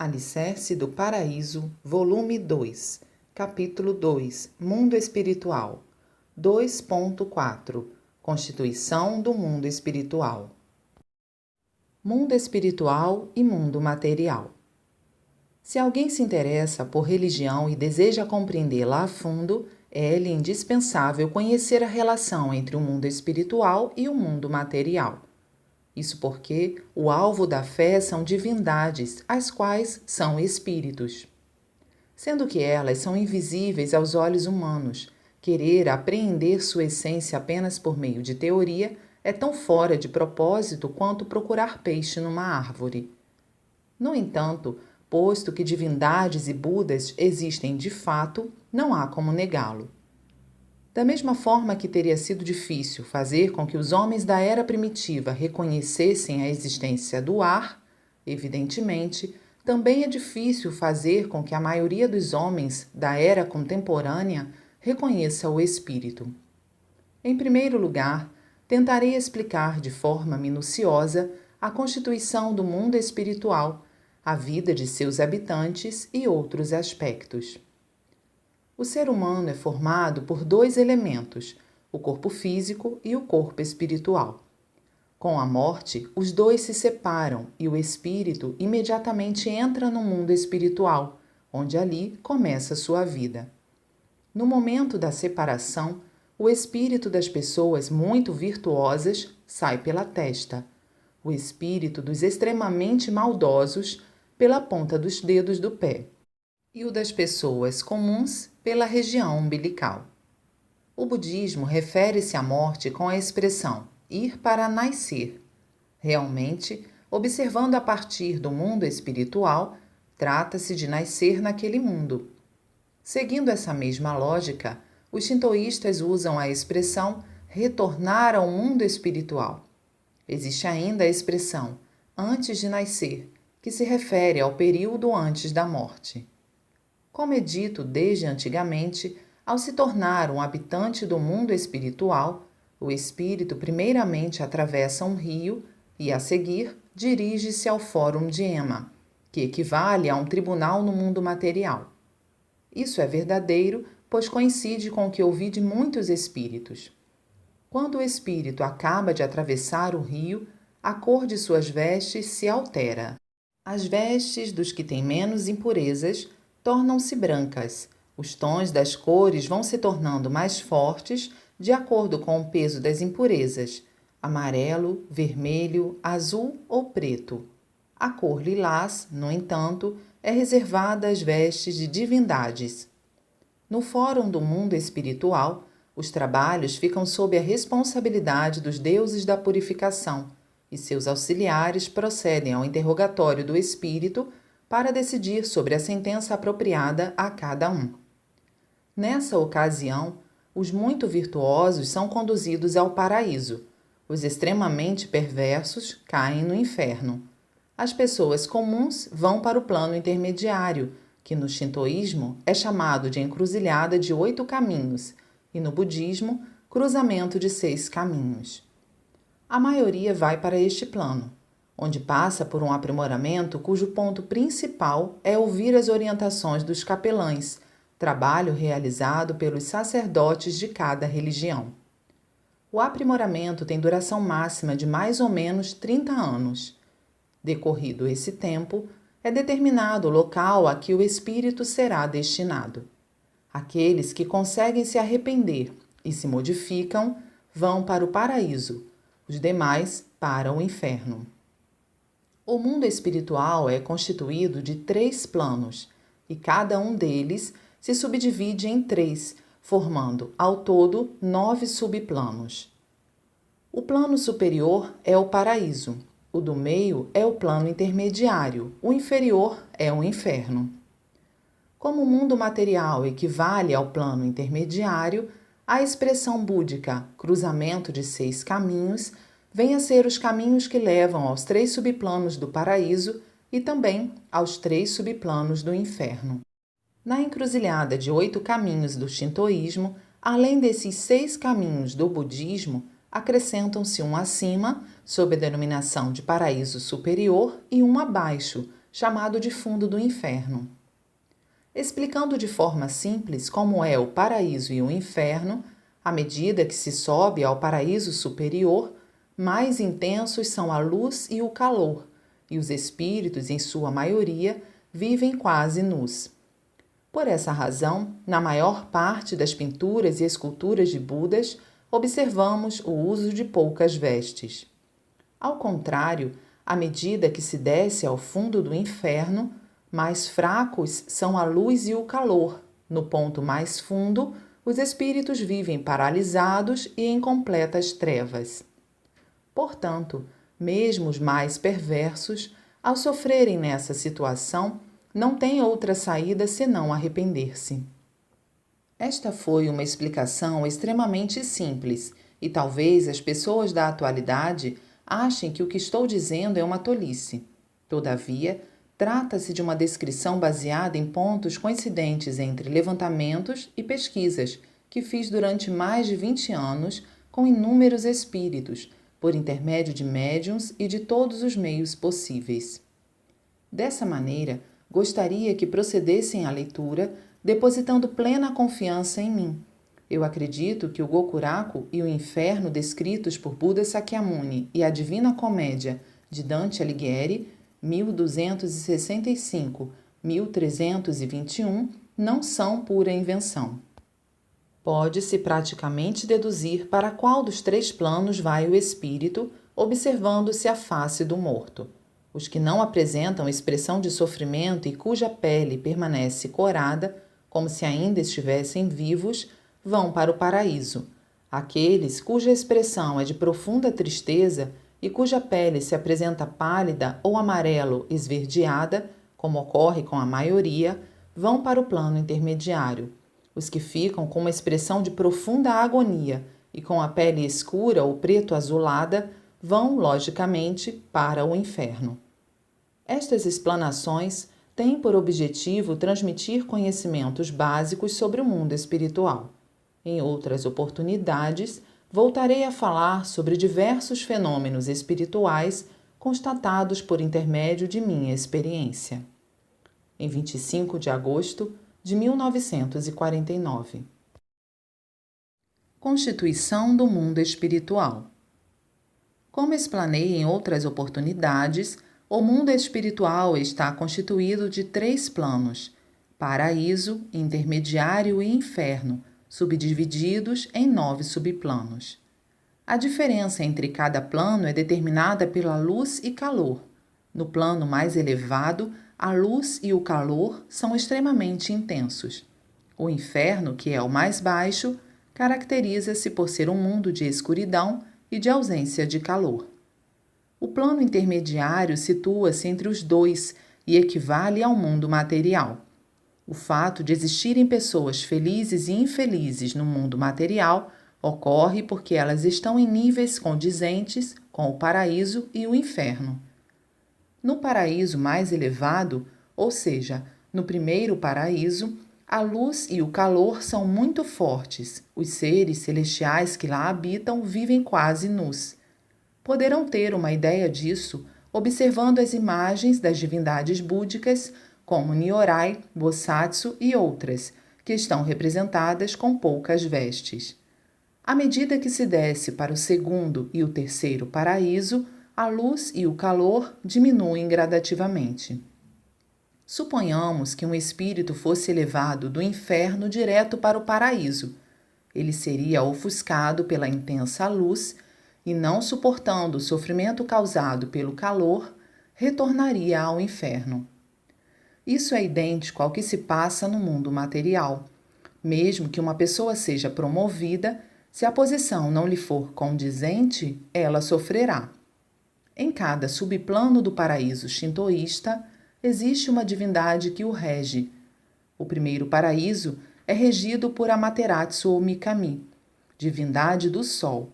Alicerce do Paraíso, volume 2, capítulo 2, Mundo Espiritual, 2.4, Constituição do Mundo Espiritual. Mundo espiritual e mundo material. Se alguém se interessa por religião e deseja compreendê-la a fundo, é-lhe indispensável conhecer a relação entre o mundo espiritual e o mundo material. Isso porque o alvo da fé são divindades, as quais são espíritos. Sendo que elas são invisíveis aos olhos humanos, querer apreender sua essência apenas por meio de teoria é tão fora de propósito quanto procurar peixe numa árvore. No entanto, posto que divindades e Budas existem de fato, não há como negá-lo. Da mesma forma que teria sido difícil fazer com que os homens da era primitiva reconhecessem a existência do ar, evidentemente, também é difícil fazer com que a maioria dos homens da era contemporânea reconheça o espírito. Em primeiro lugar, tentarei explicar de forma minuciosa a constituição do mundo espiritual, a vida de seus habitantes e outros aspectos. O ser humano é formado por dois elementos, o corpo físico e o corpo espiritual. Com a morte, os dois se separam e o espírito imediatamente entra no mundo espiritual, onde ali começa sua vida. No momento da separação, o espírito das pessoas muito virtuosas sai pela testa, o espírito dos extremamente maldosos pela ponta dos dedos do pé e o das pessoas comuns pela região umbilical. O budismo refere-se à morte com a expressão ir para nascer. Realmente, observando a partir do mundo espiritual, trata-se de nascer naquele mundo. Seguindo essa mesma lógica, os shintoístas usam a expressão retornar ao mundo espiritual. Existe ainda a expressão antes de nascer, que se refere ao período antes da morte. Como é dito desde antigamente, ao se tornar um habitante do mundo espiritual, o espírito primeiramente atravessa um rio e, a seguir, dirige-se ao Fórum de Ema, que equivale a um tribunal no mundo material. Isso é verdadeiro, pois coincide com o que ouvi de muitos espíritos. Quando o espírito acaba de atravessar o rio, a cor de suas vestes se altera. As vestes dos que têm menos impurezas tornam-se brancas. Os tons das cores vão se tornando mais fortes de acordo com o peso das impurezas: amarelo, vermelho, azul ou preto. A cor lilás, no entanto, é reservada às vestes de divindades. No Fórum do Mundo Espiritual, os trabalhos ficam sob a responsabilidade dos deuses da purificação, e seus auxiliares procedem ao interrogatório do espírito para decidir sobre a sentença apropriada a cada um. Nessa ocasião, os muito virtuosos são conduzidos ao paraíso, os extremamente perversos caem no inferno. As pessoas comuns vão para o plano intermediário, que no shintoísmo é chamado de encruzilhada de 8 caminhos e no budismo, cruzamento de 6 caminhos. A maioria vai para este plano, onde passa por um aprimoramento cujo ponto principal é ouvir as orientações dos capelães, trabalho realizado pelos sacerdotes de cada religião. O aprimoramento tem duração máxima de mais ou menos 30 anos. Decorrido esse tempo, é determinado o local a que o espírito será destinado. Aqueles que conseguem se arrepender e se modificam vão para o paraíso, os demais para o inferno. O mundo espiritual é constituído de 3 planos, e cada um deles se subdivide em 3, formando, ao todo, 9 subplanos. O plano superior é o paraíso, o do meio é o plano intermediário, o inferior é o inferno. Como o mundo material equivale ao plano intermediário, a expressão búdica cruzamento de 6 caminhos vem a ser os caminhos que levam aos 3 subplanos do paraíso e também aos 3 subplanos do inferno. Na encruzilhada de 8 caminhos do shintoísmo, além desses 6 caminhos do budismo, acrescentam-se um acima, sob a denominação de paraíso superior, e um abaixo, chamado de fundo do inferno. Explicando de forma simples como é o paraíso e o inferno, à medida que se sobe ao paraíso superior, mais intensos são a luz e o calor, e os espíritos, em sua maioria, vivem quase nus. Por essa razão, na maior parte das pinturas e esculturas de Budas, observamos o uso de poucas vestes. Ao contrário, à medida que se desce ao fundo do inferno, mais fracos são a luz e o calor. No ponto mais fundo, os espíritos vivem paralisados e em completas trevas. Portanto, mesmo os mais perversos, ao sofrerem nessa situação, não têm outra saída senão arrepender-se. Esta foi uma explicação extremamente simples, e talvez as pessoas da atualidade achem que o que estou dizendo é uma tolice. Todavia, trata-se de uma descrição baseada em pontos coincidentes entre levantamentos e pesquisas que fiz durante mais de 20 anos com inúmeros espíritos, por intermédio de médiuns e de todos os meios possíveis. Dessa maneira, gostaria que procedessem à leitura, depositando plena confiança em mim. Eu acredito que o Gokuraku e o inferno descritos por Buda Sakyamuni e a Divina Comédia de Dante Alighieri, 1265-1321, não são pura invenção. Pode-se praticamente deduzir para qual dos três planos vai o espírito, observando-se a face do morto. Os que não apresentam expressão de sofrimento e cuja pele permanece corada, como se ainda estivessem vivos, vão para o paraíso. Aqueles cuja expressão é de profunda tristeza e cuja pele se apresenta pálida ou amarelo esverdeada, como ocorre com a maioria, vão para o plano intermediário. Os que ficam com uma expressão de profunda agonia e com a pele escura ou preto-azulada vão, logicamente, para o inferno. Estas explanações têm por objetivo transmitir conhecimentos básicos sobre o mundo espiritual. Em outras oportunidades, voltarei a falar sobre diversos fenômenos espirituais constatados por intermédio de minha experiência. Em 25 de agosto de 1949. Constituição do mundo espiritual. Como explanei em outras oportunidades, o mundo espiritual está constituído de 3 planos: paraíso, intermediário e inferno, subdivididos em 9 subplanos. A diferença entre cada plano é determinada pela luz e calor. No plano mais elevado, a luz e o calor são extremamente intensos. O inferno, que é o mais baixo, caracteriza-se por ser um mundo de escuridão e de ausência de calor. O plano intermediário situa-se entre os dois e equivale ao mundo material. O fato de existirem pessoas felizes e infelizes no mundo material ocorre porque elas estão em níveis condizentes com o paraíso e o inferno. No paraíso mais elevado, ou seja, no primeiro paraíso, a luz e o calor são muito fortes. Os seres celestiais que lá habitam vivem quase nus. Poderão ter uma ideia disso observando as imagens das divindades búdicas, como Nyorai, Bosatsu e outras, que estão representadas com poucas vestes. À medida que se desce para o segundo e o terceiro paraíso, a luz e o calor diminuem gradativamente. Suponhamos que um espírito fosse elevado do inferno direto para o paraíso. Ele seria ofuscado pela intensa luz e, não suportando o sofrimento causado pelo calor, retornaria ao inferno. Isso é idêntico ao que se passa no mundo material. Mesmo que uma pessoa seja promovida, se a posição não lhe for condizente, ela sofrerá. Em cada subplano do paraíso shintoísta, existe uma divindade que o rege. O primeiro paraíso é regido por Amaterasu ou Mikami, divindade do sol.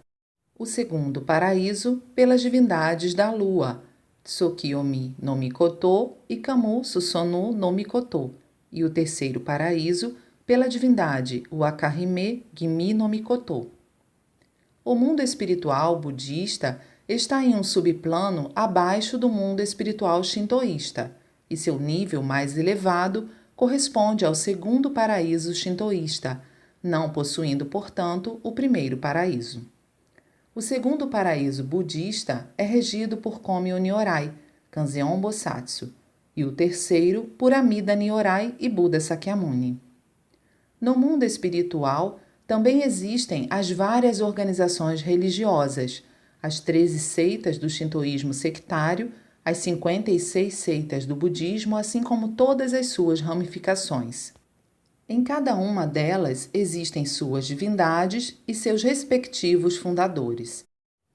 O segundo paraíso, pelas divindades da lua, Tsukiyomi no Mikoto e Kamu Susonu no Mikoto. E o terceiro paraíso, pela divindade Wakahime Gimi no Mikoto. O mundo espiritual budista está em um subplano abaixo do mundo espiritual shintoísta, e seu nível mais elevado corresponde ao segundo paraíso shintoísta, não possuindo, portanto, o primeiro paraíso. O segundo paraíso budista é regido por Komi Nyorai, Kanzeon Bosatsu, e o terceiro por Amida Nyorai e Buda Sakyamuni. No mundo espiritual, também existem as várias organizações religiosas, as 13 seitas do shintoísmo sectário, as 56 seitas do budismo, assim como todas as suas ramificações. Em cada uma delas existem suas divindades e seus respectivos fundadores.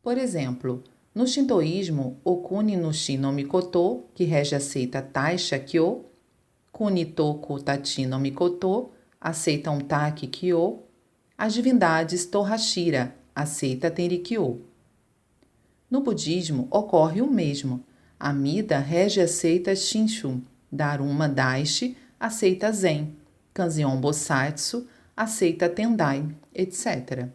Por exemplo, no shintoísmo, o Kuni-no-shi no Mikoto, que rege a seita Taisha-kyo, Kunitoku Tachi no Mikoto, a seita Ontaki-kyo, as divindades Tohashira, a seita Tenrikyo. No budismo ocorre o mesmo. Amida rege a seita Shinshu, Daruma Daishi, a seita Zen, Kanzeon Bosatsu, a seita Tendai, etc.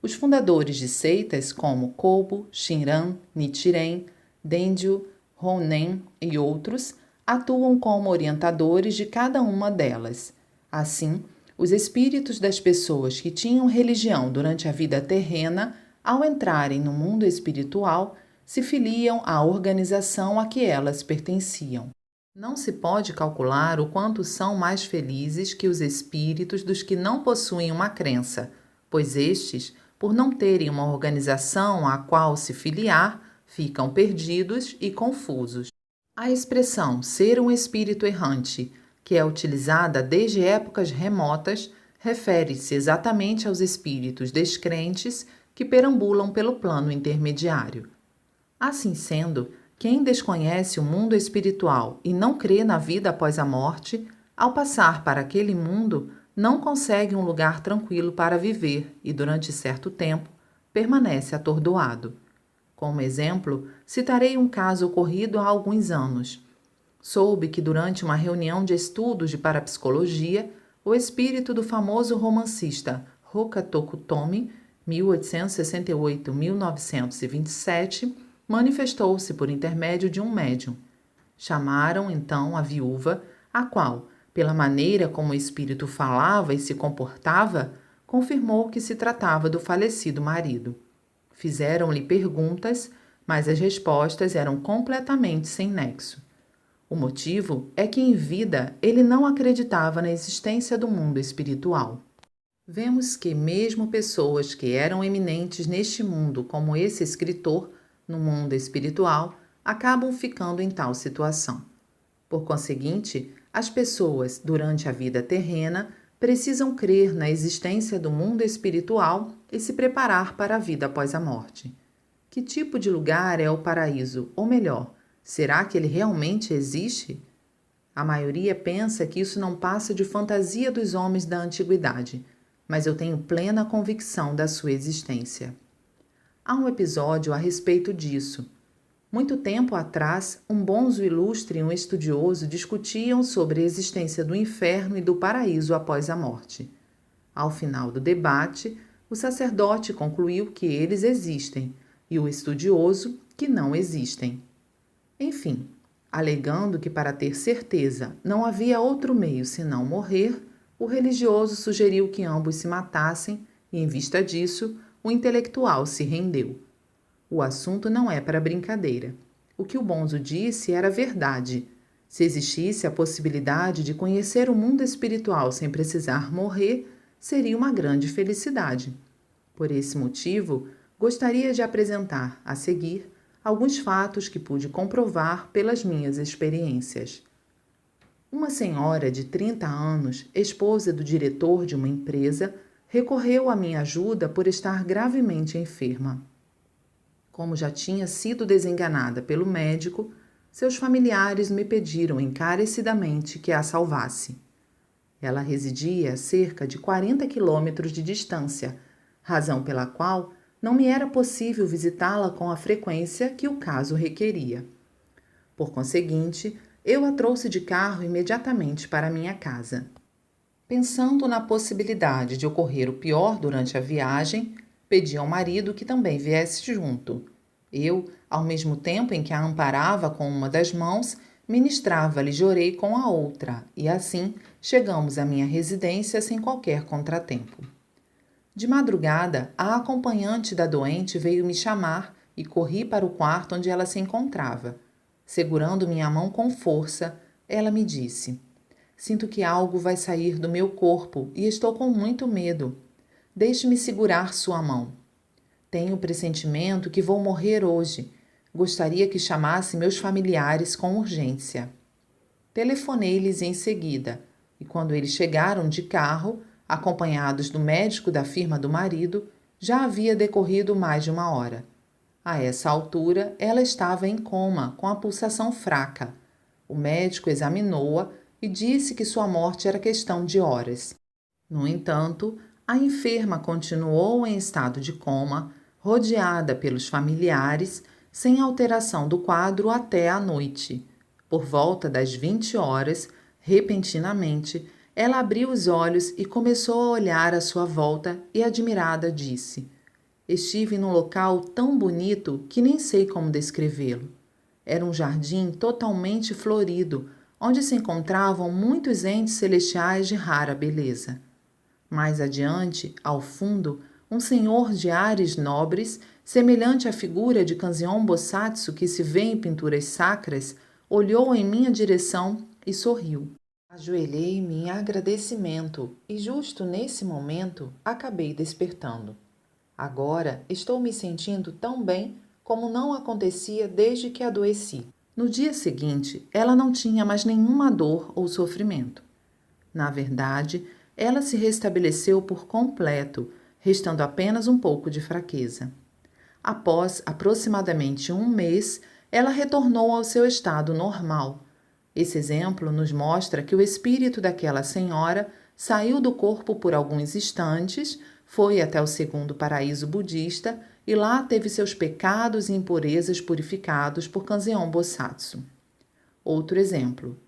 Os fundadores de seitas como Kobo, Shinran, Nichiren, Dendyo, Honen e outros atuam como orientadores de cada uma delas. Assim, os espíritos das pessoas que tinham religião durante a vida terrena, ao entrarem no mundo espiritual, se filiam à organização a que elas pertenciam. Não se pode calcular o quanto são mais felizes que os espíritos dos que não possuem uma crença, pois estes, por não terem uma organização à qual se filiar, ficam perdidos e confusos. A expressão ser um espírito errante, que é utilizada desde épocas remotas, refere-se exatamente aos espíritos descrentes que perambulam pelo plano intermediário. Assim sendo, quem desconhece o mundo espiritual e não crê na vida após a morte, ao passar para aquele mundo, não consegue um lugar tranquilo para viver e, durante certo tempo, permanece atordoado. Como exemplo, citarei um caso ocorrido há alguns anos. Soube que, durante uma reunião de estudos de parapsicologia, o espírito do famoso romancista Hoka Tokutomi, 1868-1927, manifestou-se por intermédio de um médium. Chamaram então a viúva, a qual, pela maneira como o espírito falava e se comportava, confirmou que se tratava do falecido marido. Fizeram-lhe perguntas, mas as respostas eram completamente sem nexo. O motivo é que em vida ele não acreditava na existência do mundo espiritual. Vemos que mesmo pessoas que eram eminentes neste mundo, como esse escritor, no mundo espiritual, acabam ficando em tal situação. Por conseguinte, as pessoas, durante a vida terrena, precisam crer na existência do mundo espiritual e se preparar para a vida após a morte. Que tipo de lugar é o paraíso? Ou melhor, será que ele realmente existe? A maioria pensa que isso não passa de fantasia dos homens da antiguidade, mas eu tenho plena convicção da sua existência. Há um episódio a respeito disso. Muito tempo atrás, um bonzo ilustre e um estudioso discutiam sobre a existência do inferno e do paraíso após a morte. Ao final do debate, o sacerdote concluiu que eles existem e o estudioso que não existem. Enfim, alegando que para ter certeza não havia outro meio senão morrer, o religioso sugeriu que ambos se matassem e, em vista disso, o intelectual se rendeu. O assunto não é para brincadeira. O que o bonzo disse era verdade. Se existisse a possibilidade de conhecer o mundo espiritual sem precisar morrer, seria uma grande felicidade. Por esse motivo, gostaria de apresentar, a seguir, alguns fatos que pude comprovar pelas minhas experiências. Uma senhora de 30 anos, esposa do diretor de uma empresa, recorreu à minha ajuda por estar gravemente enferma. Como já tinha sido desenganada pelo médico, seus familiares me pediram encarecidamente que a salvasse. Ela residia a cerca de 40 quilômetros de distância, razão pela qual não me era possível visitá-la com a frequência que o caso requeria. Por conseguinte, eu a trouxe de carro imediatamente para minha casa. Pensando na possibilidade de ocorrer o pior durante a viagem, pedi ao marido que também viesse junto. Eu, ao mesmo tempo em que a amparava com uma das mãos, Ministrava-lhe Jorei com a outra, e assim chegamos à minha residência sem qualquer contratempo. De madrugada, a acompanhante da doente veio me chamar e corri para o quarto onde ela se encontrava. Segurando minha mão com força, ela me disse: Sinto que algo vai sair do meu corpo e estou com muito medo. Deixe-me segurar sua mão. Tenho o pressentimento que vou morrer hoje. Gostaria que chamasse meus familiares com urgência. Telefonei-lhes em seguida, e quando eles chegaram de carro, acompanhados do médico da firma do marido, já havia decorrido mais de 1 hora. A essa altura, ela estava em coma, com a pulsação fraca. O médico examinou-a e disse que sua morte era questão de horas. No entanto, a enferma continuou em estado de coma, rodeada pelos familiares, sem alteração do quadro até a noite. Por volta das 20 horas, repentinamente, ela abriu os olhos e começou a olhar à sua volta e, admirada, disse: Estive num local tão bonito que nem sei como descrevê-lo. Era um jardim totalmente florido, onde se encontravam muitos entes celestiais de rara beleza. Mais adiante, ao fundo, um senhor de ares nobres, semelhante à figura de Kanzeon Bosatsu que se vê em pinturas sacras, olhou em minha direção e sorriu. Ajoelhei-me em agradecimento e justo nesse momento acabei despertando. Agora estou me sentindo tão bem como não acontecia desde que adoeci. No dia seguinte, ela não tinha mais nenhuma dor ou sofrimento. Na verdade, ela se restabeleceu por completo, restando apenas um pouco de fraqueza. Após aproximadamente 1 mês, ela retornou ao seu estado normal. Esse exemplo nos mostra que o espírito daquela senhora saiu do corpo por alguns instantes, foi até o segundo paraíso budista e lá teve seus pecados e impurezas purificados por Kanzeon Bosatsu. Outro exemplo.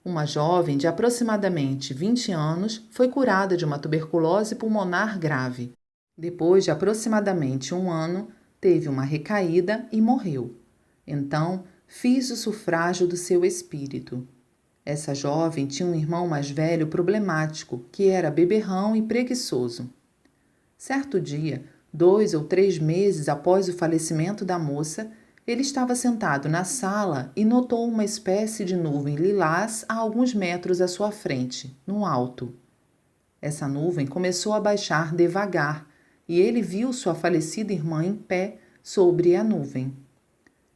Uma jovem de aproximadamente 20 anos foi curada de uma tuberculose pulmonar grave. Depois de aproximadamente 1 ano, teve uma recaída e morreu. Então, fiz o sufrágio do seu espírito. Essa jovem tinha um irmão mais velho problemático, que era beberrão e preguiçoso. Certo dia, 2 ou 3 meses após o falecimento da moça, ele estava sentado na sala e notou uma espécie de nuvem lilás a alguns metros à sua frente, no alto. Essa nuvem começou a baixar devagar e ele viu sua falecida irmã em pé sobre a nuvem.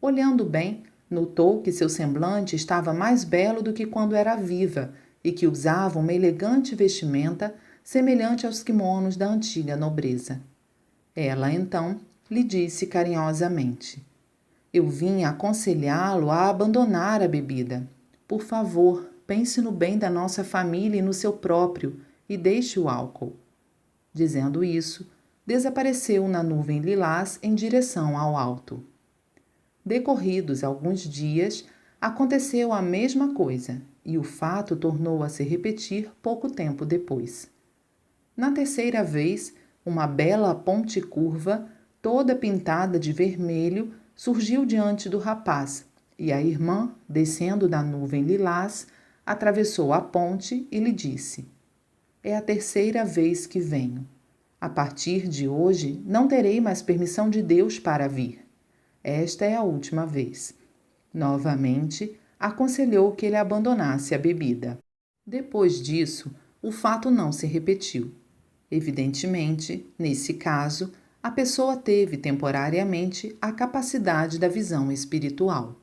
Olhando bem, notou que seu semblante estava mais belo do que quando era viva e que usava uma elegante vestimenta semelhante aos quimonos da antiga nobreza. Ela, então, lhe disse carinhosamente: Eu vim aconselhá-lo a abandonar a bebida. Por favor, pense no bem da nossa família e no seu próprio e deixe o álcool. Dizendo isso, desapareceu na nuvem lilás em direção ao alto. Decorridos alguns dias, aconteceu a mesma coisa e o fato tornou a se repetir pouco tempo depois. Na terceira vez, uma bela ponte curva, toda pintada de vermelho, surgiu diante do rapaz e a irmã, descendo da nuvem lilás, atravessou a ponte e lhe disse: É a terceira vez que venho. A partir de hoje, não terei mais permissão de Deus para vir. Esta é a última vez. Novamente, aconselhou que ele abandonasse a bebida. Depois disso, o fato não se repetiu. Evidentemente, nesse caso, a pessoa teve temporariamente a capacidade da visão espiritual.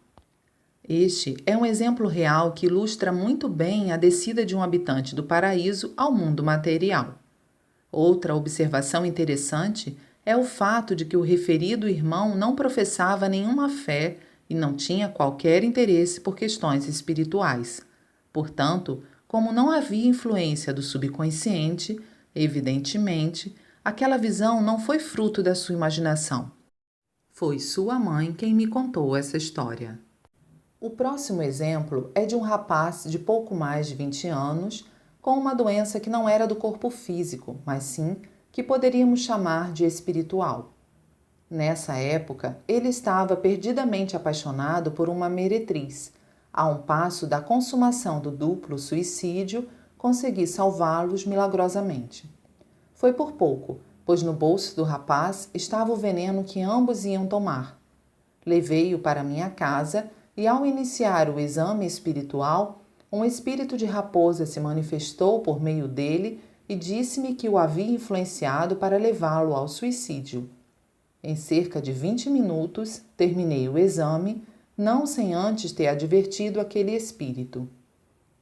Este é um exemplo real que ilustra muito bem a descida de um habitante do paraíso ao mundo material. Outra observação interessante é o fato de que o referido irmão não professava nenhuma fé e não tinha qualquer interesse por questões espirituais. Portanto, como não havia influência do subconsciente, evidentemente, aquela visão não foi fruto da sua imaginação. Foi sua mãe quem me contou essa história. O próximo exemplo é de um rapaz de pouco mais de 20 anos com uma doença que não era do corpo físico, mas sim que poderíamos chamar de espiritual. Nessa época, ele estava perdidamente apaixonado por uma meretriz, A um passo da consumação do duplo suicídio, consegui salvá-los milagrosamente. Foi por pouco, pois no bolso do rapaz estava o veneno que ambos iam tomar. Levei-o para minha casa e, ao iniciar o exame espiritual, um espírito de raposa se manifestou por meio dele e disse-me que o havia influenciado para levá-lo ao suicídio. Em cerca de 20 minutos, terminei o exame, não sem antes ter advertido aquele espírito.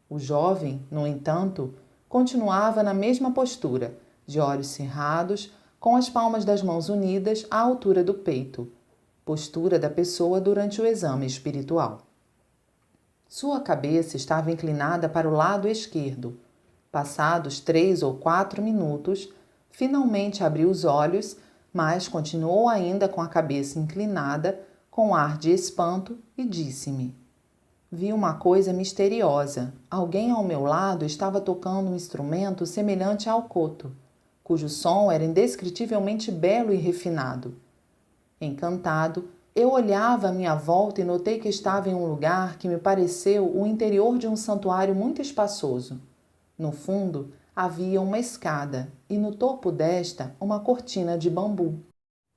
O jovem, no entanto, continuava na mesma postura, de olhos cerrados, com as palmas das mãos unidas à altura do peito, postura da pessoa durante o exame espiritual. Sua cabeça estava inclinada para o lado esquerdo. Passados 3 ou 4 minutos, finalmente abriu os olhos, mas continuou ainda com a cabeça inclinada, com ar de espanto, e disse-me: vi uma coisa misteriosa. Alguém ao meu lado estava tocando um instrumento semelhante ao coto, cujo som era indescritivelmente belo e refinado. Encantado, eu olhava à minha volta e notei que estava em um lugar que me pareceu o interior de um santuário muito espaçoso. No fundo, havia uma escada e no topo desta uma cortina de bambu.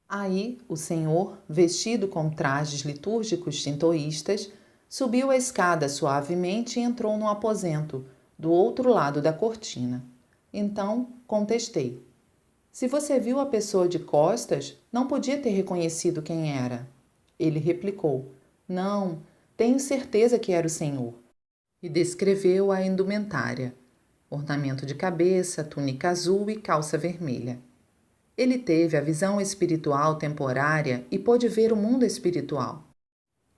Aí, o senhor, vestido com trajes litúrgicos shintoístas, subiu a escada suavemente e entrou no aposento, do outro lado da cortina. Então, contestei: se você viu a pessoa de costas, não podia ter reconhecido quem era. Ele replicou: não, tenho certeza que era o senhor. E descreveu a indumentária: ornamento de cabeça, túnica azul e calça vermelha. Ele teve a visão espiritual temporária e pôde ver o mundo espiritual.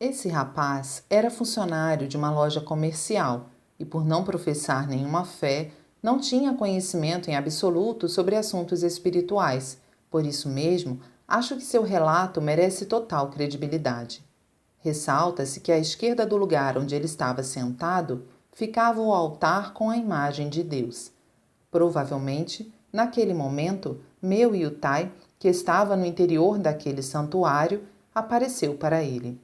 Esse rapaz era funcionário de uma loja comercial e, por não professar nenhuma fé, não tinha conhecimento em absoluto sobre assuntos espirituais. Por isso mesmo, acho que seu relato merece total credibilidade. Ressalta-se que à esquerda do lugar onde ele estava sentado ficava o altar com a imagem de Deus. Provavelmente, naquele momento, meu Yutai, que estava no interior daquele santuário, apareceu para ele.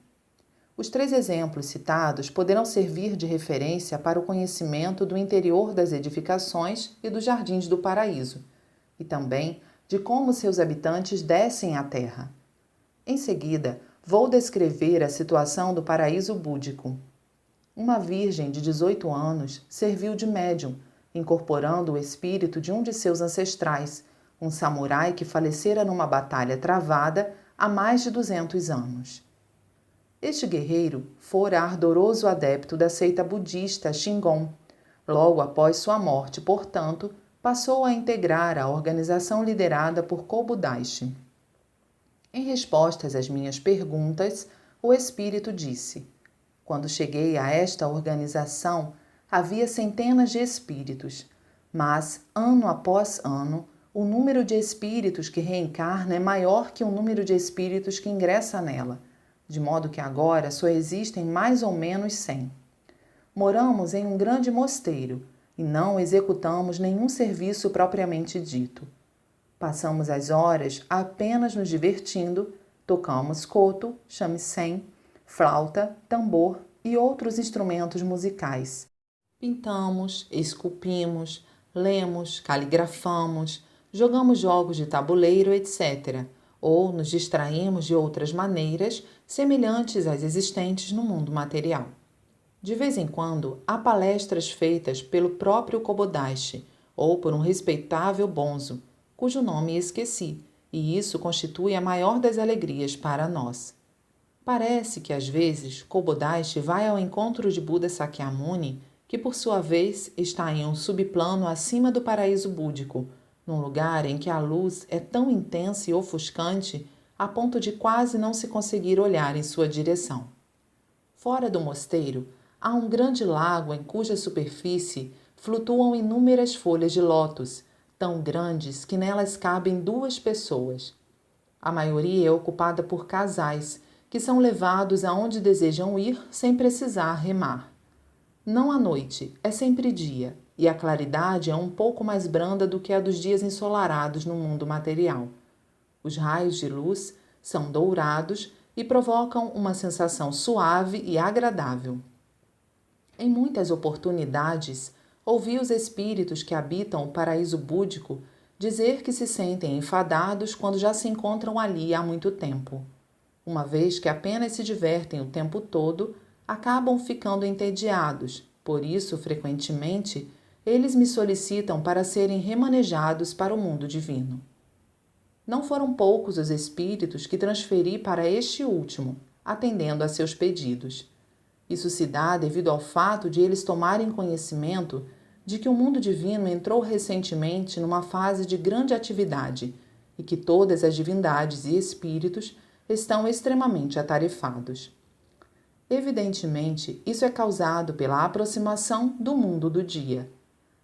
Os 3 exemplos citados poderão servir de referência para o conhecimento do interior das edificações e dos jardins do paraíso, e também de como seus habitantes descem à terra. Em seguida, vou descrever a situação do paraíso búdico. Uma virgem de 18 anos serviu de médium, incorporando o espírito de um de seus ancestrais, um samurai que falecera numa batalha travada há mais de 200 anos. Este guerreiro fora ardoroso adepto da seita budista Shingon. Logo após sua morte, portanto, passou a integrar a organização liderada por Kobudaishi. Em respostas às minhas perguntas, o espírito disse: quando cheguei a esta organização, havia centenas de espíritos, mas, ano após ano, o número de espíritos que reencarna é maior que o número de espíritos que ingressa nela, de modo que agora só existem mais ou menos 100. Moramos em um grande mosteiro e não executamos nenhum serviço propriamente dito. Passamos as horas apenas nos divertindo, tocamos koto, shamisen, flauta, tambor e outros instrumentos musicais. Pintamos, esculpimos, lemos, caligrafamos, jogamos jogos de tabuleiro, etc., ou nos distraímos de outras maneiras semelhantes às existentes no mundo material. De vez em quando, há palestras feitas pelo próprio Kobodaishi ou por um respeitável bonzo, cujo nome esqueci, e isso constitui a maior das alegrias para nós. Parece que, às vezes, Kobodaishi vai ao encontro de Buda Sakyamuni, que, por sua vez, está em um subplano acima do paraíso búdico, num lugar em que a luz é tão intensa e ofuscante a ponto de quase não se conseguir olhar em sua direção. Fora do mosteiro, há um grande lago em cuja superfície flutuam inúmeras folhas de lótus, tão grandes que nelas cabem 2 pessoas. A maioria é ocupada por casais, que são levados aonde desejam ir sem precisar remar. Não à noite, é sempre dia, e a claridade é um pouco mais branda do que a dos dias ensolarados no mundo material. Os raios de luz são dourados e provocam uma sensação suave e agradável. Em muitas oportunidades, ouvi os espíritos que habitam o paraíso búdico dizer que se sentem enfadados quando já se encontram ali há muito tempo. Uma vez que apenas se divertem o tempo todo, acabam ficando entediados. Por isso, frequentemente, eles me solicitam para serem remanejados para o mundo divino. Não foram poucos os espíritos que transferi para este último, atendendo a seus pedidos. Isso se dá devido ao fato de eles tomarem conhecimento de que o mundo divino entrou recentemente numa fase de grande atividade e que todas as divindades e espíritos estão extremamente atarefados. Evidentemente, isso é causado pela aproximação do mundo do dia.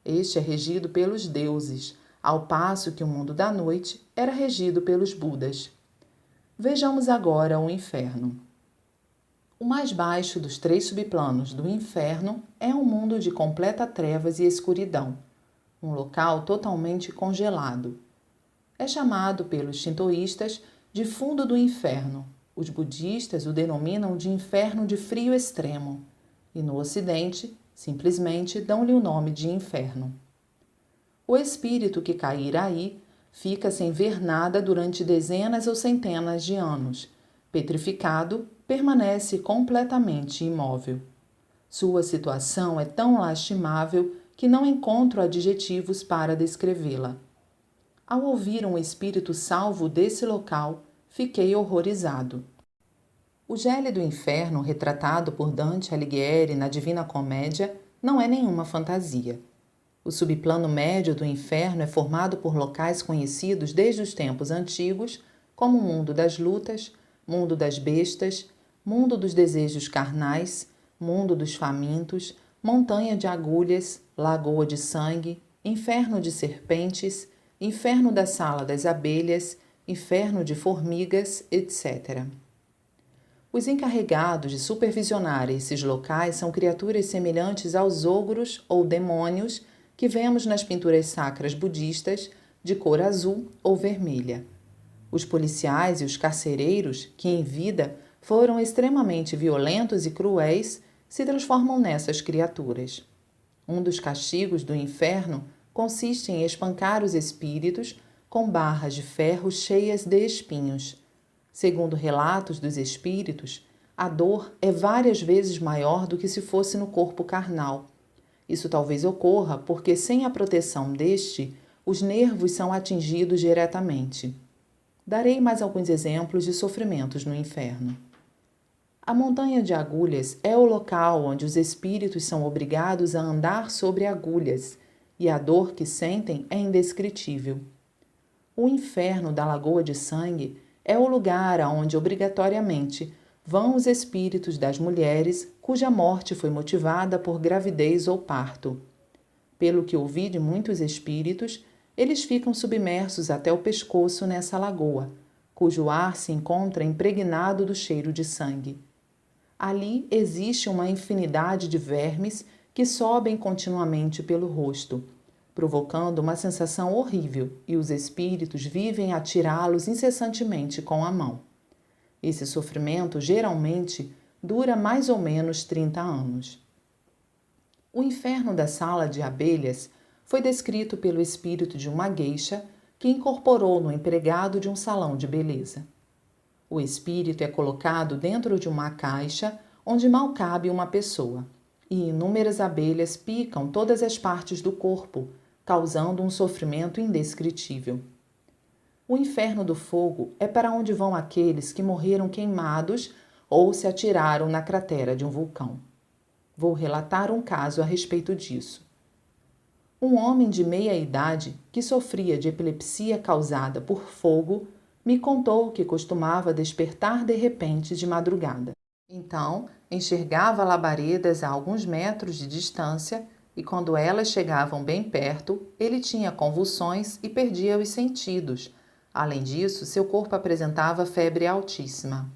Este é regido pelos deuses, ao passo que o mundo da noite era regido pelos Budas. Vejamos agora o inferno. O mais baixo dos 3 subplanos do inferno é um mundo de completa trevas e escuridão, um local totalmente congelado. É chamado pelos shintoístas de fundo do inferno. Os budistas o denominam de inferno de frio extremo, e no Ocidente, simplesmente dão-lhe o nome de inferno. O espírito que cair aí fica sem ver nada durante dezenas ou centenas de anos. Petrificado, permanece completamente imóvel. Sua situação é tão lastimável que não encontro adjetivos para descrevê-la. Ao ouvir um espírito salvo desse local, fiquei horrorizado. O gélido inferno retratado por Dante Alighieri na Divina Comédia não é nenhuma fantasia. O subplano médio do inferno é formado por locais conhecidos desde os tempos antigos, como o mundo das lutas, mundo das bestas, mundo dos desejos carnais, mundo dos famintos, montanha de agulhas, lagoa de sangue, inferno de serpentes, inferno da sala das abelhas, inferno de formigas, etc. Os encarregados de supervisionar esses locais são criaturas semelhantes aos ogros ou demônios que vemos nas pinturas sacras budistas de cor azul ou vermelha. Os policiais e os carcereiros, que em vida foram extremamente violentos e cruéis, se transformam nessas criaturas. Um dos castigos do inferno consiste em espancar os espíritos com barras de ferro cheias de espinhos. Segundo relatos dos espíritos, a dor é várias vezes maior do que se fosse no corpo carnal. Isso talvez ocorra porque, sem a proteção deste, os nervos são atingidos diretamente. Darei mais alguns exemplos de sofrimentos no inferno. A montanha de agulhas é o local onde os espíritos são obrigados a andar sobre agulhas, e a dor que sentem é indescritível. O inferno da lagoa de sangue é o lugar aonde obrigatoriamente vão os espíritos das mulheres cuja morte foi motivada por gravidez ou parto. Pelo que ouvi de muitos espíritos, eles ficam submersos até o pescoço nessa lagoa, cujo ar se encontra impregnado do cheiro de sangue. Ali existe uma infinidade de vermes que sobem continuamente pelo rosto, provocando uma sensação horrível, e os espíritos vivem a tirá-los incessantemente com a mão. Esse sofrimento geralmente dura mais ou menos 30 anos. O inferno da sala de abelhas foi descrito pelo espírito de uma gueixa que incorporou no empregado de um salão de beleza. O espírito é colocado dentro de uma caixa onde mal cabe uma pessoa, e inúmeras abelhas picam todas as partes do corpo, causando um sofrimento indescritível. O inferno do fogo é para onde vão aqueles que morreram queimados ou se atiraram na cratera de um vulcão. Vou relatar um caso a respeito disso. Um homem de meia idade, que sofria de epilepsia causada por fogo, me contou que costumava despertar de repente de madrugada. Então, enxergava labaredas a alguns metros de distância e, quando elas chegavam bem perto, ele tinha convulsões e perdia os sentidos. Além disso, seu corpo apresentava febre altíssima.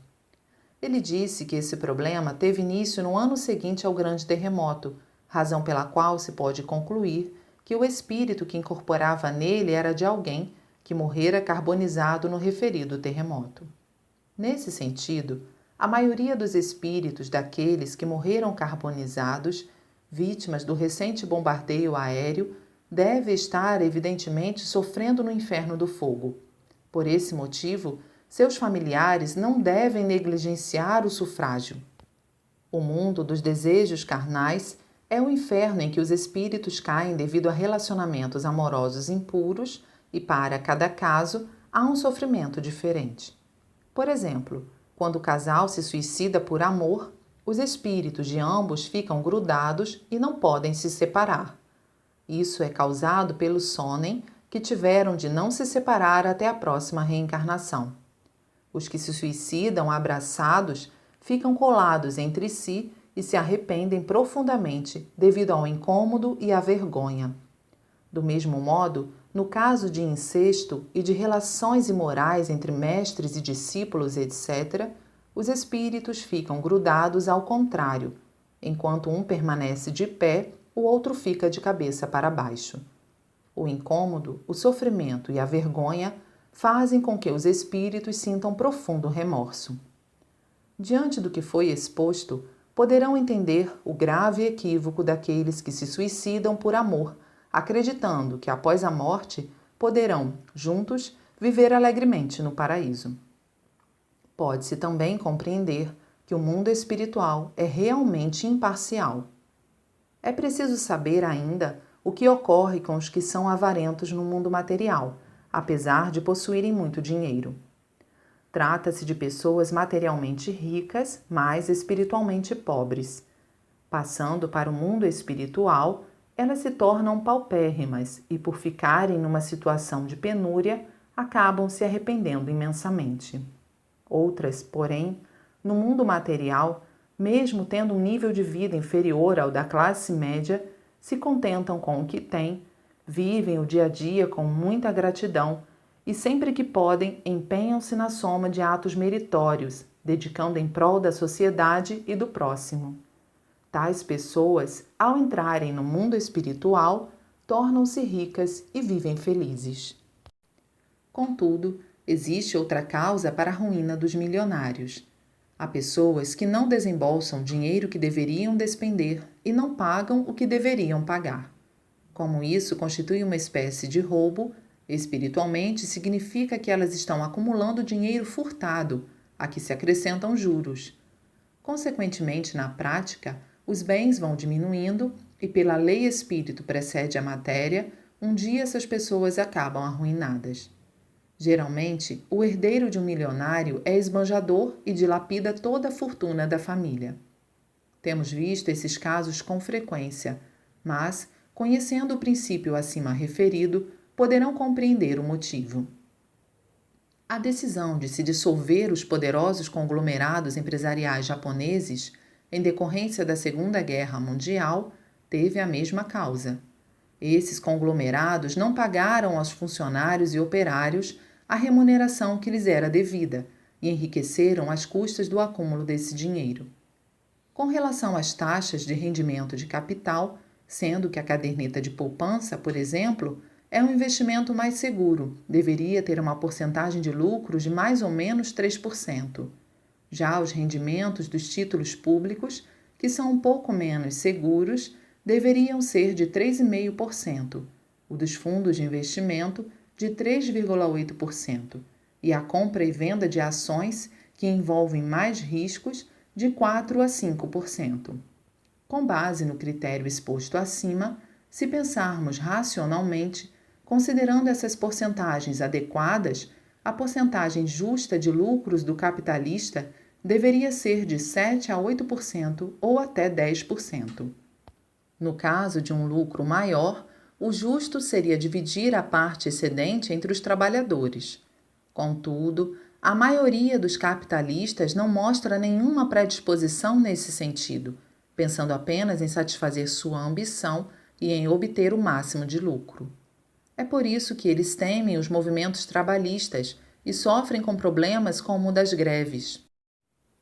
Ele disse que esse problema teve início no ano seguinte ao grande terremoto, razão pela qual se pode concluir que o espírito que incorporava nele era de alguém que morrera carbonizado no referido terremoto. Nesse sentido, a maioria dos espíritos daqueles que morreram carbonizados vítimas do recente bombardeio aéreo, deve estar evidentemente sofrendo no inferno do fogo. Por esse motivo, seus familiares não devem negligenciar o sufrágio. O mundo dos desejos carnais é o inferno em que os espíritos caem devido a relacionamentos amorosos impuros e, para cada caso, há um sofrimento diferente. Por exemplo, quando o casal se suicida por amor, os espíritos de ambos ficam grudados e não podem se separar. Isso é causado pelo sonem que tiveram de não se separar até a próxima reencarnação. Os que se suicidam abraçados ficam colados entre si e se arrependem profundamente devido ao incômodo e à vergonha. Do mesmo modo, no caso de incesto e de relações imorais entre mestres e discípulos, etc., os espíritos ficam grudados ao contrário. Enquanto um permanece de pé, o outro fica de cabeça para baixo. O incômodo, o sofrimento e a vergonha fazem com que os espíritos sintam profundo remorso. Diante do que foi exposto, poderão entender o grave equívoco daqueles que se suicidam por amor, acreditando que após a morte poderão, juntos, viver alegremente no paraíso. Pode-se também compreender que o mundo espiritual é realmente imparcial. É preciso saber ainda o que ocorre com os que são avarentos no mundo material, apesar de possuírem muito dinheiro. Trata-se de pessoas materialmente ricas, mas espiritualmente pobres. Passando para o mundo espiritual, elas se tornam paupérrimas e, por ficarem numa situação de penúria, acabam se arrependendo imensamente. Outras, porém, no mundo material, mesmo tendo um nível de vida inferior ao da classe média, se contentam com o que têm, vivem o dia a dia com muita gratidão e, sempre que podem, empenham-se na soma de atos meritórios, dedicando em prol da sociedade e do próximo. Tais pessoas, ao entrarem no mundo espiritual, tornam-se ricas e vivem felizes. Contudo, existe outra causa para a ruína dos milionários. Há pessoas que não desembolsam dinheiro que deveriam despender e não pagam o que deveriam pagar. Como isso constitui uma espécie de roubo, espiritualmente significa que elas estão acumulando dinheiro furtado, a que se acrescentam juros. Consequentemente, na prática, os bens vão diminuindo e, pela lei espírito precede a matéria, um dia essas pessoas acabam arruinadas. Geralmente, o herdeiro de um milionário é esbanjador e dilapida toda a fortuna da família. Temos visto esses casos com frequência, mas, conhecendo o princípio acima referido, poderão compreender o motivo. A decisão de se dissolver os poderosos conglomerados empresariais japoneses, em decorrência da Segunda Guerra Mundial, teve a mesma causa. Esses conglomerados não pagaram aos funcionários e operários a remuneração que lhes era devida e enriqueceram às custas do acúmulo desse dinheiro. Com relação às taxas de rendimento de capital, sendo que a caderneta de poupança, por exemplo, é um investimento mais seguro, deveria ter uma porcentagem de lucros de mais ou menos 3%. Já os rendimentos dos títulos públicos, que são um pouco menos seguros, deveriam ser de 3,5%, o dos fundos de investimento de 3,8% e a compra e venda de ações, que envolvem mais riscos, de 4 a 5%. Com base no critério exposto acima, se pensarmos racionalmente, considerando essas porcentagens adequadas, a porcentagem justa de lucros do capitalista deveria ser de 7 a 8% ou até 10%. No caso de um lucro maior, o justo seria dividir a parte excedente entre os trabalhadores. Contudo, a maioria dos capitalistas não mostra nenhuma predisposição nesse sentido, pensando apenas em satisfazer sua ambição e em obter o máximo de lucro. É por isso que eles temem os movimentos trabalhistas e sofrem com problemas como o das greves.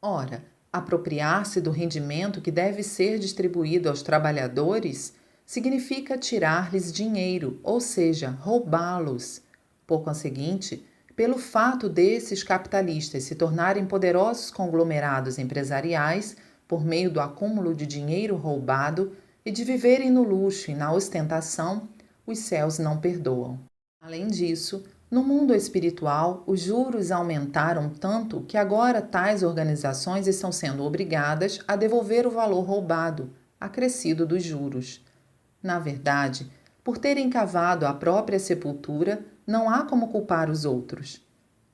Ora, apropriar-se do rendimento que deve ser distribuído aos trabalhadores significa tirar-lhes dinheiro, ou seja, roubá-los. Por conseguinte, pelo fato desses capitalistas se tornarem poderosos conglomerados empresariais por meio do acúmulo de dinheiro roubado, e de viverem no luxo e na ostentação, os céus não perdoam. Além disso, no mundo espiritual, os juros aumentaram tanto que agora tais organizações estão sendo obrigadas a devolver o valor roubado, acrescido dos juros. Na verdade, por terem cavado a própria sepultura, não há como culpar os outros.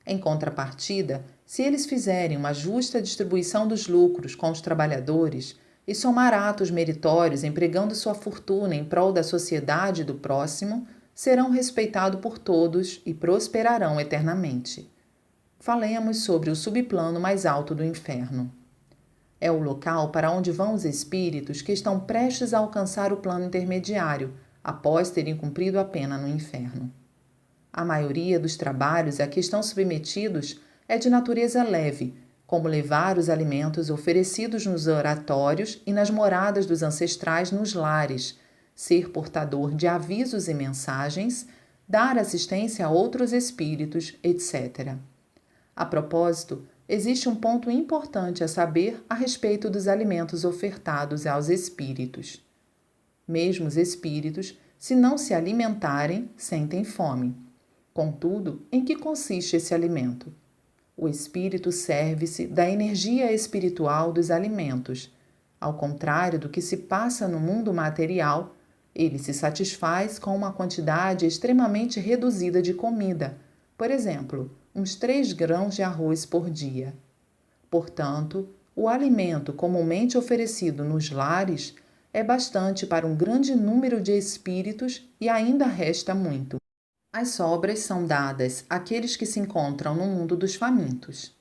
Em contrapartida, se eles fizerem uma justa distribuição dos lucros com os trabalhadores e somar atos meritórios empregando sua fortuna em prol da sociedade e do próximo, serão respeitados por todos e prosperarão eternamente. Falemos sobre o subplano mais alto do inferno. É o local para onde vão os espíritos que estão prestes a alcançar o plano intermediário, após terem cumprido a pena no inferno. A maioria dos trabalhos a que estão submetidos é de natureza leve, como levar os alimentos oferecidos nos oratórios e nas moradas dos ancestrais nos lares, ser portador de avisos e mensagens, dar assistência a outros espíritos, etc. A propósito, existe um ponto importante a saber a respeito dos alimentos ofertados aos espíritos. Mesmo os espíritos, se não se alimentarem, sentem fome. Contudo, em que consiste esse alimento? O espírito serve-se da energia espiritual dos alimentos. Ao contrário do que se passa no mundo material, ele se satisfaz com uma quantidade extremamente reduzida de comida, por exemplo, uns 3 grãos de arroz por dia. Portanto, o alimento comumente oferecido nos lares é bastante para um grande número de espíritos e ainda resta muito. As sobras são dadas àqueles que se encontram no mundo dos famintos.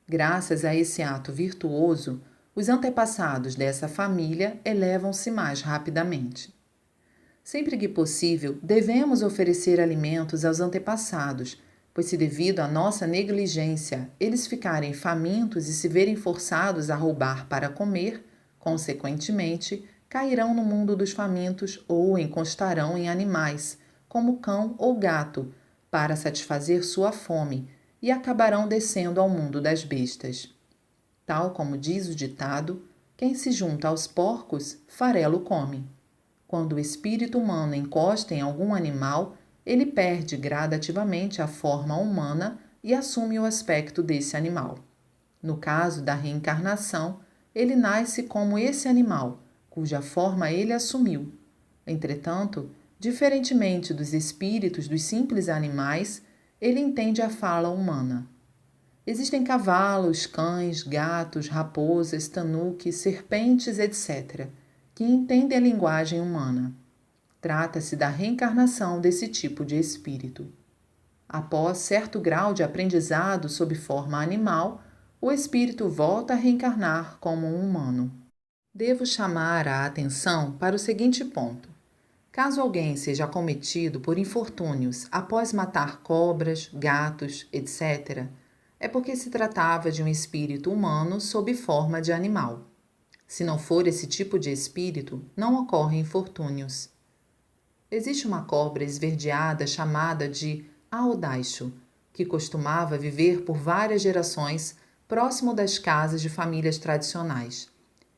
Graças a esse ato virtuoso, os antepassados dessa família elevam-se mais rapidamente. Sempre que possível, devemos oferecer alimentos aos antepassados, pois se devido à nossa negligência eles ficarem famintos e se verem forçados a roubar para comer, consequentemente, cairão no mundo dos famintos ou encostarão em animais, como cão ou gato, para satisfazer sua fome, e acabarão descendo ao mundo das bestas. Tal como diz o ditado, quem se junta aos porcos, farelo come. Quando o espírito humano encosta em algum animal, ele perde gradativamente a forma humana e assume o aspecto desse animal. No caso da reencarnação, ele nasce como esse animal, cuja forma ele assumiu. Entretanto, diferentemente dos espíritos dos simples animais, ele entende a fala humana. Existem cavalos, cães, gatos, raposas, tanuques, serpentes, etc., que entendem a linguagem humana. Trata-se da reencarnação desse tipo de espírito. Após certo grau de aprendizado sob forma animal, o espírito volta a reencarnar como um humano. Devo chamar a atenção para o seguinte ponto. Caso alguém seja acometido por infortúnios após matar cobras, gatos, etc., é porque se tratava de um espírito humano sob forma de animal. Se não for esse tipo de espírito, não ocorrem infortúnios. Existe uma cobra esverdeada chamada de Aodaisho, que costumava viver por várias gerações próximo das casas de famílias tradicionais.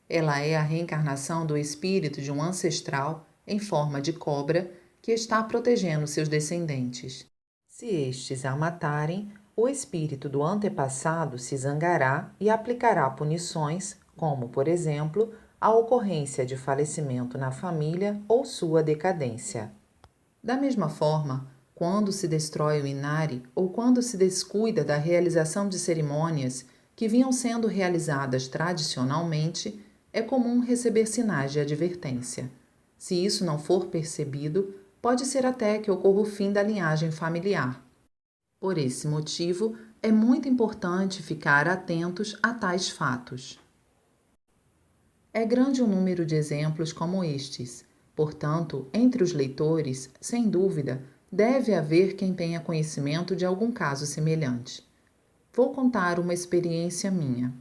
Ela é a reencarnação do espírito de um ancestral em forma de cobra que está protegendo seus descendentes. Se estes a matarem, o espírito do antepassado se zangará e aplicará punições, como, por exemplo, a ocorrência de falecimento na família ou sua decadência. Da mesma forma, quando se destrói o Inari ou quando se descuida da realização de cerimônias que vinham sendo realizadas tradicionalmente, é comum receber sinais de advertência. Se isso não for percebido, pode ser até que ocorra o fim da linhagem familiar. Por esse motivo, é muito importante ficar atentos a tais fatos. É grande o número de exemplos como estes. Portanto, entre os leitores, sem dúvida, deve haver quem tenha conhecimento de algum caso semelhante. Vou contar uma experiência minha.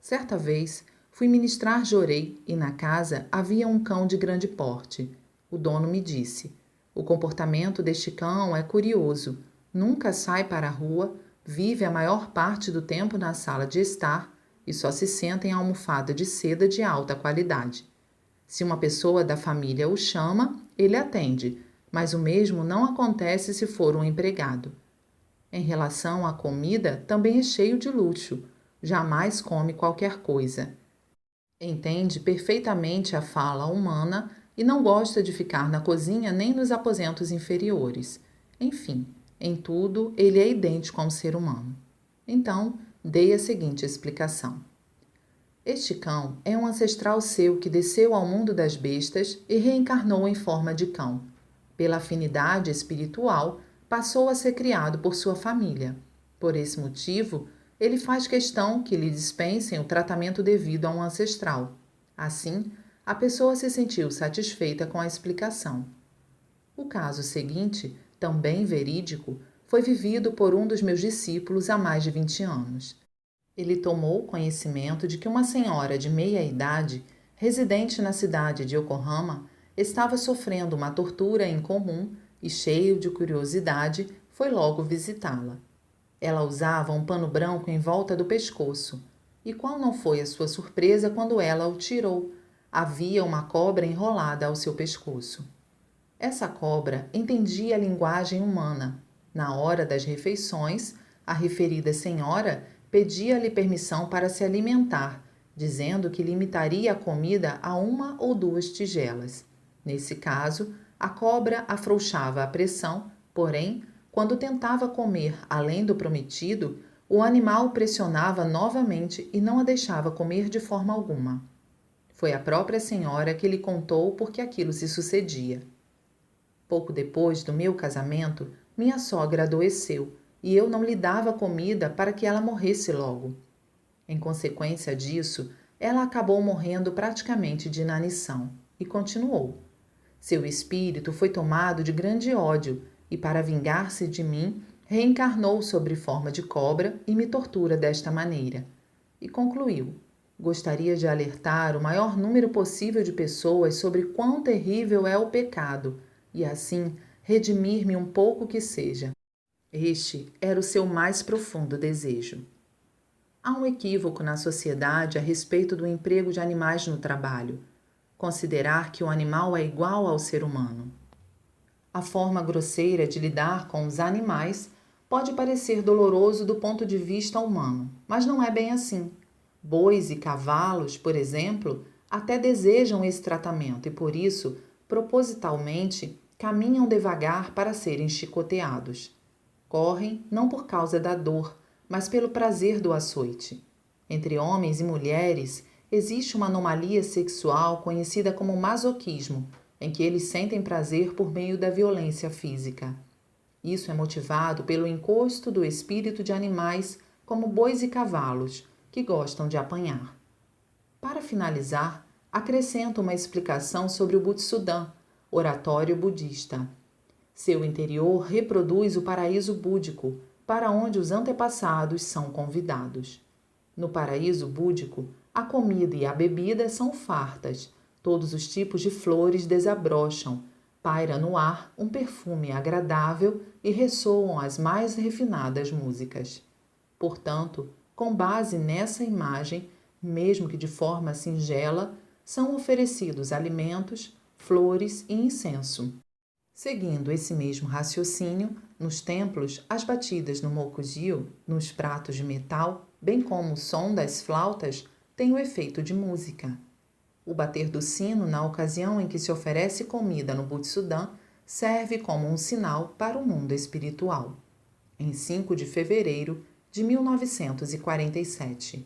Certa vez, fui ministrar Jorei e na casa havia um cão de grande porte. O dono me disse: "O comportamento deste cão é curioso. Nunca sai para a rua, vive a maior parte do tempo na sala de estar e só se senta em almofada de seda de alta qualidade. Se uma pessoa da família o chama, ele atende, mas o mesmo não acontece se for um empregado. Em relação à comida, também é cheio de luxo, jamais come qualquer coisa. Entende perfeitamente a fala humana e não gosta de ficar na cozinha nem nos aposentos inferiores. Enfim, em tudo ele é idêntico a um ser humano. Então, dei a seguinte explicação. Este cão é um ancestral seu que desceu ao mundo das bestas e reencarnou em forma de cão. Pela afinidade espiritual, passou a ser criado por sua família. Por esse motivo, ele faz questão que lhe dispensem o tratamento devido a um ancestral. Assim, a pessoa se sentiu satisfeita com a explicação. O caso seguinte, também verídico, foi vivido por um dos meus discípulos há mais de 20 anos. Ele tomou conhecimento de que uma senhora de meia idade, residente na cidade de Yokohama, estava sofrendo uma tortura incomum e, cheio de curiosidade, foi logo visitá-la. Ela usava um pano branco em volta do pescoço, e qual não foi a sua surpresa quando ela o tirou? Havia uma cobra enrolada ao seu pescoço. Essa cobra entendia a linguagem humana. Na hora das refeições, a referida senhora pedia-lhe permissão para se alimentar, dizendo que limitaria a comida a 1 ou 2 tigelas. Nesse caso, a cobra afrouxava a pressão, porém, quando tentava comer além do prometido, o animal pressionava novamente e não a deixava comer de forma alguma. Foi a própria senhora que lhe contou por que aquilo se sucedia. Pouco depois do meu casamento, minha sogra adoeceu e eu não lhe dava comida para que ela morresse logo. Em consequência disso, ela acabou morrendo praticamente de inanição e continuou. Seu espírito foi tomado de grande ódio e, para vingar-se de mim, reencarnou sob forma de cobra e me tortura desta maneira. E concluiu: gostaria de alertar o maior número possível de pessoas sobre quão terrível é o pecado e, assim, redimir-me um pouco que seja. Este era o seu mais profundo desejo. Há um equívoco na sociedade a respeito do emprego de animais no trabalho. Considerar que o animal é igual ao ser humano. A forma grosseira de lidar com os animais pode parecer doloroso do ponto de vista humano, mas não é bem assim. Bois e cavalos, por exemplo, até desejam esse tratamento e, por isso, propositalmente, caminham devagar para serem chicoteados. Correm não por causa da dor, mas pelo prazer do açoite. Entre homens e mulheres, existe uma anomalia sexual conhecida como masoquismo, em que eles sentem prazer por meio da violência física. Isso é motivado pelo encosto do espírito de animais como bois e cavalos, que gostam de apanhar. Para finalizar, acrescento uma explicação sobre o Butsudan, oratório budista. Seu interior reproduz o paraíso búdico, para onde os antepassados são convidados. No paraíso búdico, a comida e a bebida são fartas, todos os tipos de flores desabrocham, paira no ar um perfume agradável e ressoam as mais refinadas músicas. Portanto, com base nessa imagem, mesmo que de forma singela, são oferecidos alimentos, flores e incenso. Seguindo esse mesmo raciocínio, nos templos, as batidas no mokuji-o, nos pratos de metal, bem como o som das flautas, têm o efeito de música. O bater do sino na ocasião em que se oferece comida no Butsudan serve como um sinal para o mundo espiritual. Em 5 de fevereiro de 1947.